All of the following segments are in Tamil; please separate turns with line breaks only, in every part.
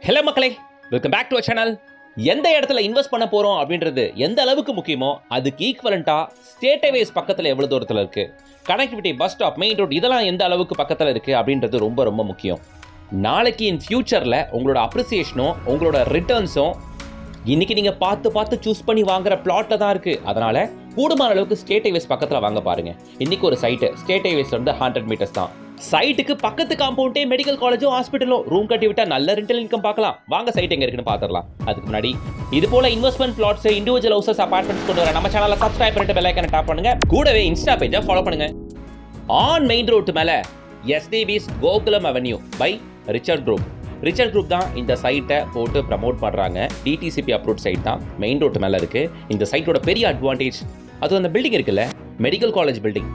ஹலோ மக்களே, welcome back to our channel. எந்த இடத்துல இன்வெஸ்ட் பண்ண போகிறோம் அப்படின்றது எந்த அளவுக்கு முக்கியமோ அதுக்கு ஈக்குவலண்ட்டாக ஸ்டேட் ஹைவேஸ் பக்கத்தில் எவ்வளோ தூரத்தில் இருக்குது, connectivity, bus stop, main road இதெல்லாம் எந்த அளவுக்கு பக்கத்தில் இருக்குது அப்படின்றது ரொம்ப ரொம்ப முக்கியம். நாளைக்கு இன் ஃபியூச்சரில் உங்களோட அப்ரிசியேஷனும் உங்களோட ரிட்டர்ன்ஸும் இன்றைக்கி நீங்கள் பார்த்து சூஸ் பண்ணி வாங்குற பிளாட்டில் தான் இருக்குது. அதனால் கூடுமான அளவுக்கு ஸ்டேட் ஹைவேஸ் பக்கத்தில் வாங்க பாருங்கள். இன்றைக்கி ஒரு சைட்டு ஸ்டேட் ஹைவேஸ் வந்து 100 மீட்டர்ஸ் தான். சைட்டுக்கு பக்கத்து காம்பவுண்டே மெடிக்கல் காலேஜும் ஹாஸ்பிட்டலும். ரூம் கட்டி விட்டா நல்ல ரெண்டல் இன்கம் பார்க்கலாம். வாங்க சைட் எங்க இருக்குன்னு பார்த்துடலாம். அதுக்கு முன்னாடி இது போல investment plots, individual houses, apartments கொண்டு வர நம்ம சேனலை சப்ஸ்கிரைப் பண்ணிட்டு பெல் ஐகானை டாப் பண்ணுங்க. கூடவே இன்ஸ்டா பேஜை ஃபாலோ பண்ணுங்க. ஆன் மெயின் ரோட்டு மேல எஸ்டிபிஸ் Gokulam avenue by Richard group தான் இந்த சைட்டை போட்டு ப்ரமோட் பண்ணுறாங்க. டிடிசிபி அப்ரூவ்ட் சைட் தான், மெயின் ரோட்டு மேலே இருக்குது. இந்த சைட்டோட பெரிய அட்வான்டேஜ் அது அந்த பில்டிங் இருக்குல்ல, மெடிக்கல் காலேஜ் பில்டிங்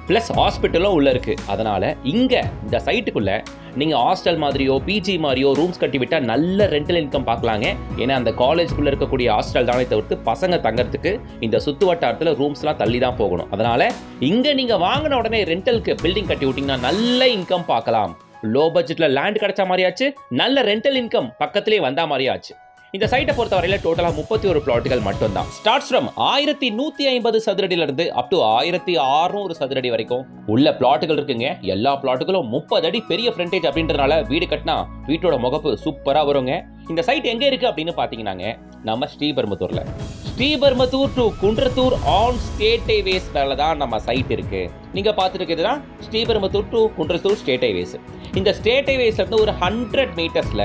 ப்ளஸ் ஹாஸ்பிட்டலும் உள்ளே இருக்குது. அதனால் இங்கே இந்த சைட்டுக்குள்ளே நீங்கள் ஹாஸ்டல் மாதிரியோ பிஜி மாதிரியோ ரூம்ஸ் கட்டி விட்டால் நல்ல ரெண்டல் இன்கம் பார்க்கலாங்க. ஏன்னா அந்த காலேஜுக்குள்ளே இருக்கக்கூடிய ஹாஸ்டல் தானே தவிர்த்து பசங்க தங்கறதுக்கு இந்த சுற்று வட்டாரத்தில் ரூம்ஸ்லாம் தள்ளி தான் போகணும். அதனால் இங்கே நீங்கள் வாங்கின உடனே ரெண்டலுக்கு பில்டிங் கட்டி விட்டிங்கன்னா நல்ல இன்கம் பார்க்கலாம். லோ பட்ஜெட்டில் லேண்ட் கிடைச்ச மாதிரியாச்சு, நல்ல ரெண்டல் இன்கம் பக்கத்திலே வந்தா மாதிரியாச்சு. இந்த சைட்டை பொறுத்தவரையில் டோட்டலாக 31 பிளாட்டுகள் மட்டும்தான். ஸ்டார்ட்ஸ் ஃப்ரம் 1150 சதுரடியிலிருந்து அப் டு 1600 சதுரடி வரைக்கும் உள்ள பிளாட்டுகள் இருக்குங்க. எல்லா பிளாட்டுகளும் 30 அடி பெரிய ஃப்ரண்டேஜ் அப்படின்றதுனால வீடு கட்டினா வீட்டோட முகப்பு சூப்பராக வருங்க. இந்த சைட் எங்கே இருக்குது அப்படின்னு பார்த்தீங்கன்னாங்க, நம்ம Sriperumbudur to Kundrathur on state highways மேலே தான் நம்ம சைட் இருக்கு. நீங்க பார்த்துட்டு இருக்கிறது தான் Sriperumbudur to Kundrathur state highways. இந்த ஸ்டேட் ஹைவேஸ்ல இருந்து ஒரு 100 மீட்டர்ஸ்ல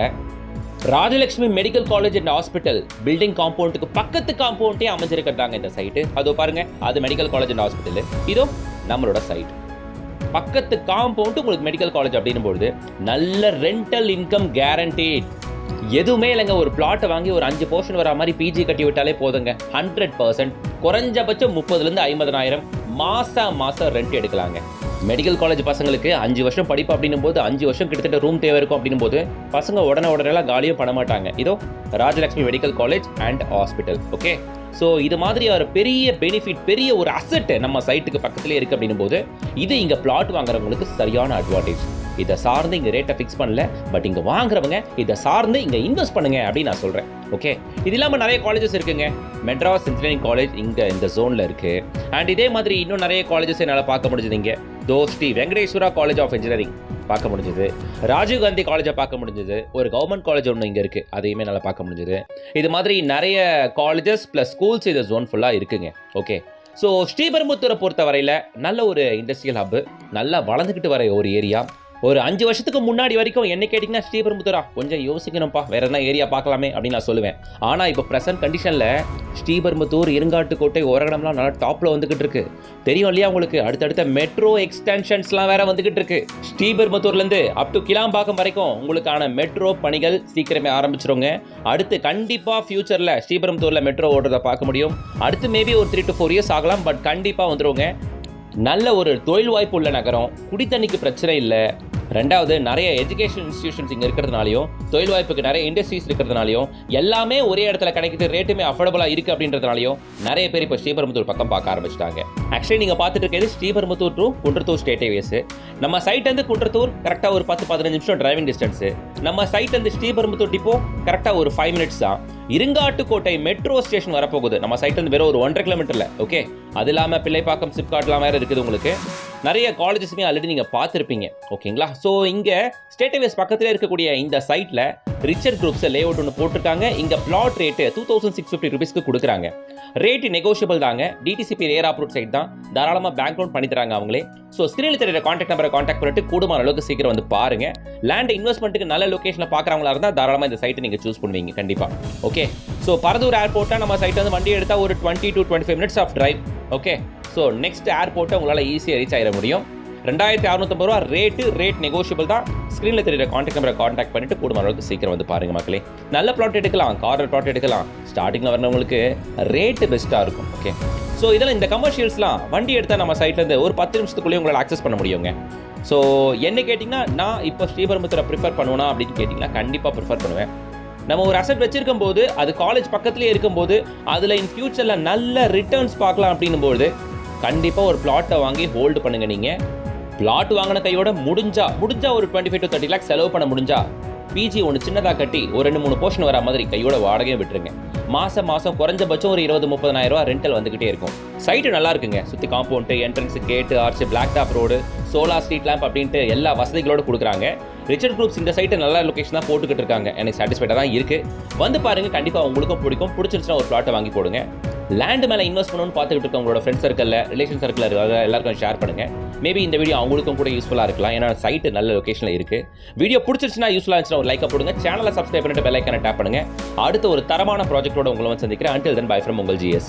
Rajalakshmi medical college and hospital building காம்பவுண்டுக்கு பக்கத்து காம்பவுண்டே அமைஞ்சிருக்கிறதாங்க இந்த சைட்டு. அதோ பாருங்க, அது மெடிக்கல் காலேஜ் அண்ட் ஹாஸ்பிட்டல். இதோ நம்மளோட சைட் பக்கத்து காம்பவுண்டு உங்களுக்கு மெடிக்கல் காலேஜ் அப்படின்னும் பொழுது நல்ல ரெண்டல் இன்கம் கேரண்டீட். எதுவுமே இல்லைங்க, ஒரு பிளாட்டை வாங்கி ஒரு 5 போர்ஷன் வர மாதிரி பிஜி கட்டி விட்டாலே போதுங்க. 100% குறைஞ்சபட்சம் 30,000 50,000 மாசம் ரெண்ட் எடுக்கலாங்க. மெடிக்கல் காலேஜ் பசங்களுக்கு 5 வருஷம் படிப்பு அப்படின்னும் போது 5 வருஷம் கிட்டத்தட்ட ரூம் தேவை இருக்கும் அப்படின்னும் போது பசங்க உடனே காலியும் பண்ண மாட்டாங்க. இதோ Rajalakshmi medical college and hospital. Okay, so இது மாதிரி ஒரு பெரிய பெனிஃபிட், பெரிய ஒரு அசெட் நம்ம சைட்டுக்கு பக்கத்துலேயே இருக்குது அப்படின்னும் போது இது இங்கே பிளாட் வாங்குறவங்களுக்கு சரியான அட்வான்டேஜ். இதை சார்ந்து இங்கே ரேட்டை ஃபிக்ஸ் பண்ணல, பட் இங்கே வாங்குறவங்க இதை சார்ந்து இங்கே இன்வெஸ்ட் பண்ணுங்க அப்படின்னு நான் சொல்கிறேன். ஓகே, இது இல்லாமல் நிறைய காலேஜஸ் இருக்குங்க. மெட்ராஸ் இன்ஜினியரிங் காலேஜ் இங்கே இந்த ஜோனில் இருக்குது. அண்ட் இதே மாதிரி இன்னும் நிறைய காலேஜஸ் என்னால் பார்க்க முடிஞ்சது. இங்கே Sri Venkateswara college of engineering பார்க்க முடிஞ்சது, ராஜீவ்காந்தி காலேஜை பார்க்க முடிஞ்சது, ஒரு கவர்மெண்ட் காலேஜ் ஒன்று இங்கே இருக்குது, அதையுமே நல்லா பார்க்க முடிஞ்சது. இது மாதிரி நிறைய காலேஜஸ் ப்ளஸ் ஸ்கூல்ஸ் இந்த ஜோன் ஃபுல்லாக இருக்குங்க. ஓகே, ஸோ ஸ்ரீபெரும்புத்தூரை பொறுத்த வரையில் நல்ல ஒரு இண்டஸ்ட்ரியல் ஹப்பு, நல்லா வளர்ந்துக்கிட்டு வர ஒரு ஏரியா. ஒரு 5 வருஷத்துக்கு முன்னாடி வரைக்கும் என்ன கேட்டிங்கன்னா ஸ்ரீபெரும்புத்தூரா கொஞ்சம் யோசிக்கணும்ப்பா, வேற என்ன ஏரியா பார்க்கலாமே அப்படின்னு நான் சொல்லுவேன். ஆனால் இப்போ ப்ரெசன்ட் கண்டிஷனில் ஸ்ரீபெரும்புத்தூர், இருங்காட்டுக்கோட்டை, ஒரகடம்லாம் நல்லா டாப்பில் வந்துக்கிட்டு இருக்கு. தெரியும் இல்லையா உங்களுக்கு, அடுத்தடுத்த மெட்ரோ எக்ஸ்டென்ஷன்ஸ்லாம் வேற வந்துக்கிட்டு இருக்கு. ஸ்ரீபெரும்புத்தூர்லேருந்து அப் டு கிளாம்பாக்கம் வரைக்கும் உங்களுக்கான மெட்ரோ பணிகள் சீக்கிரமே ஆரம்பிச்சிருங்க. அடுத்து கண்டிப்பாக ஃபியூச்சரில் ஸ்ரீபெரும்புத்தூரில் மெட்ரோ ஓடுறதை பார்க்க முடியும். அடுத்து மேபி ஒரு 3 to 4 இயர்ஸ் ஆகலாம், பட் கண்டிப்பாக வந்துருங்க. நல்ல ஒரு தொழில் வாய்ப்பு உள்ள நகரம், குடித்தண்ணிக்கு பிரச்சனை இல்லை. ரெண்டாவது, நிறைய எஜுகேஷன் இன்ஸ்டிடியூஷன்ஸ் இங்கே இருக்கிறதுனாலையும், தொழில் வாய்ப்புக்கு நிறைய இண்டஸ்ட்ரீஸ் இருக்கிறதுனாலையும், எல்லாமே ஒரே இடத்துல கிடைக்குது, ரேட்டுமே அஃபோர்டபுளாக இருக்குது அப்படின்றதுனாலையும் நிறைய பேர் இப்போ ஸ்ரீபெரும்புத்தூர் பக்கம் பார்க்க ஆரம்பிச்சிட்டாங்க. ஆக்சுவலி நீங்கள் பார்த்துட்டு இருக்கிறது Sriperumbudur to Kundrathur state highways. நம்ம சைட் வந்து குன்றத்தூர் கரெக்டாக ஒரு 10-15 நிமிஷம் டிரைவிங் டிஸ்டன்ஸு. நம்ம சைட் வந்து ஸ்ரீபெரும்புத்தூர் டிப்போ கரெக்டாக ஒரு 5 மினிட்ஸ் தான். இருங்காட்டுக்கோட்டை மெட்ரோ ஸ்டேஷன் வரப்போகுது நம்ம சைட் வந்து வெறும் ஒரு 1.5 கிலோமீட்டரில். ஓகே, அது இல்லாமல் பிள்ளைப்பாக்கம், சிப்காட்லாம் வேறு இருக்குது. உங்களுக்கு நிறைய காலேஜஸுமே ஆல்ரெடி நீங்கள் பார்த்துருப்பீங்க. ஓகேங்களா, ஸோ இங்கே ஸ்டேட் ஹைவேஸ் பக்கத்தில் இருக்கக்கூடிய இந்த சைட்டில் ரிச்சர்ட் குரூப்ஸ் லே அவுட் ஒன்று போட்டிருக்காங்க. இங்கே பிளாட் ரேட்டு 2650 ரூபீஸ்க்கு கொடுக்குறாங்க. ரேட்டு நெகோஷியபிள் தாங்க. டிடிசிபி ரேர் அப்ரூவ்ட் சைட் தான், தாராளமாக பேங்க் லோன் பண்ணி தராங்க அவங்களே. ஸோ ஸ்க்ரீனில் தெரியுற கான்டாக்ட் நம்பரை கான்டாக்ட் பண்ணிட்டு கூடுமான அளவுக்கு சீக்கிரம் வந்து பாருங்க. லேண்ட் இன்வெஸ்ட்மெண்ட்டுக்கு நல்ல லொகேஷனில் பார்க்குறவங்களா இருந்தால் தாராளமாக இந்த சைட்டை நீங்கள் சூஸ் பண்ணுவீங்க கண்டிப்பாக. ஓகே, ஸோ பரதூர் ஏர்போர்ட்டாக நம்ம சைட் வந்து வண்டி எடுத்தால் ஒரு 20 to 25 minutes of drive. Okay, so next ஏர்போர்ட்டை உங்களால் ஈஸியாக ரீச் ஆகிட முடியும். 2650 ரூபா ரேட் நெகோஷியபிள் தான். ஸ்க்ரீனில் தெரியுற கான்டாக்ட் நம்பரை கான்டாக்ட் பண்ணிட்டு கூடுமான அளவுக்கு சீக்கிரம் வந்து பாருங்க மக்களே. நல்ல பிளாட் எடுக்கலாம், கார்னர் பிளாட் எடுக்கலாம். ஸ்டார்டிங்கில் வரவங்களுக்கு ரேட்டு பெஸ்ட்டாக இருக்கும். ஓகே, ஸோ இதில் இந்த கமர்ஷியல்ஸ்லாம் வண்டி எடுத்தால் நம்ம சைட்லேருந்து ஒரு 10 நிமிஷத்துக்குள்ளேயே உங்களால் ஆக்சஸ் பண்ண முடியுங்க. ஸோ என்ன கேட்டிங்கன்னா, நான் இப்போ ஸ்ரீபெரும்புத்தூரை ப்ரிஃபர் பண்ணுவேனா அப்படின்னு கேட்டிங்கன்னா கண்டிப்பாக ப்ரிஃபர் பண்ணுவேன். நம்ம ஒரு அசெட் வச்சிருக்கும் போது, அது காலேஜ் பக்கத்துலேயே இருக்கும்போது, அதில் இன் ஃபியூச்சரில் நல்ல ரிட்டர்ன்ஸ் பார்க்கலாம் அப்படின்னும்போது கண்டிப்பாக ஒரு பிளாட்டை வாங்கி ஹோல்டு பண்ணுங்கள். நீங்கள் பிளாட் வாங்கின கையோட முடிஞ்சா ஒரு 25 to 30 லேக்ஸ் செலவு பண்ண முடிஞ்சா பிஜி ஒன்று சின்னதாக கட்டி ஒரு 2-3 போர்ஷன் வர மாதிரி கையோட வாடகையும் விட்டுருங்க. மாதம் குறைஞ்சபட்சம் ஒரு 20-30,000 ரூபா ரெண்டல் வந்துகிட்டே இருக்கும். சைட்டு நல்லா இருக்குங்க. சுற்றி compound, entrance, gate, arch, black top road, solar street lamp அப்படின்ட்டு எல்லா வசதிகளோடு கொடுக்குறாங்க. ரிச்சர்ட் குரூப்ஸ் இந்த சைட்டை நல்ல லொகேஷன் தான் போட்டுக்கிட்டு இருக்காங்க. எனக்கு சாட்டிஸ்ஃபைடாக தான் இருக்குது. வந்து பாருங்கள், கண்டிப்பாக உங்களுக்கும் பிடிக்கும். பிடிச்சிருச்சுன்னா ஒரு பிளாட்டை வாங்கி போடுங்க. லேண்டு மேலே இன்வெஸ்ட் பண்ணணும்னு பார்த்துக்கிட்டு இருக்க உங்களோட ஃப்ரெண்ட்ஸ் சர்க்கிளில், ரிலேஷன் சர்க்கிளில் இருக்க எல்லாருக்கும் ஷேர் பண்ணுங்கள். மேபி இந்த வீடியோ அவங்களுக்கும் கூட யூஸ்ஃபுல்லாக இருக்கலாம். ஏன்னா சைட்டு நல்ல லொகேஷனில் இருக்குது. வீடியோ பிடிச்சிருச்சுன்னா, யூஸ்ஃபுல்லாக இருந்துச்சுன்னா ஒரு லைக்கை போடுங்க. சேனலை சப்ஸ்கிரைப் பண்ணிட்டு பெல் ஐக்கானை டேப் பண்ணுங்கள். அடுத்த ஒரு தரமான ப்ராஜெக்ட்டோட உங்களை வந்து சந்திக்கிறேன். Until then, bye from உங்கள் GS.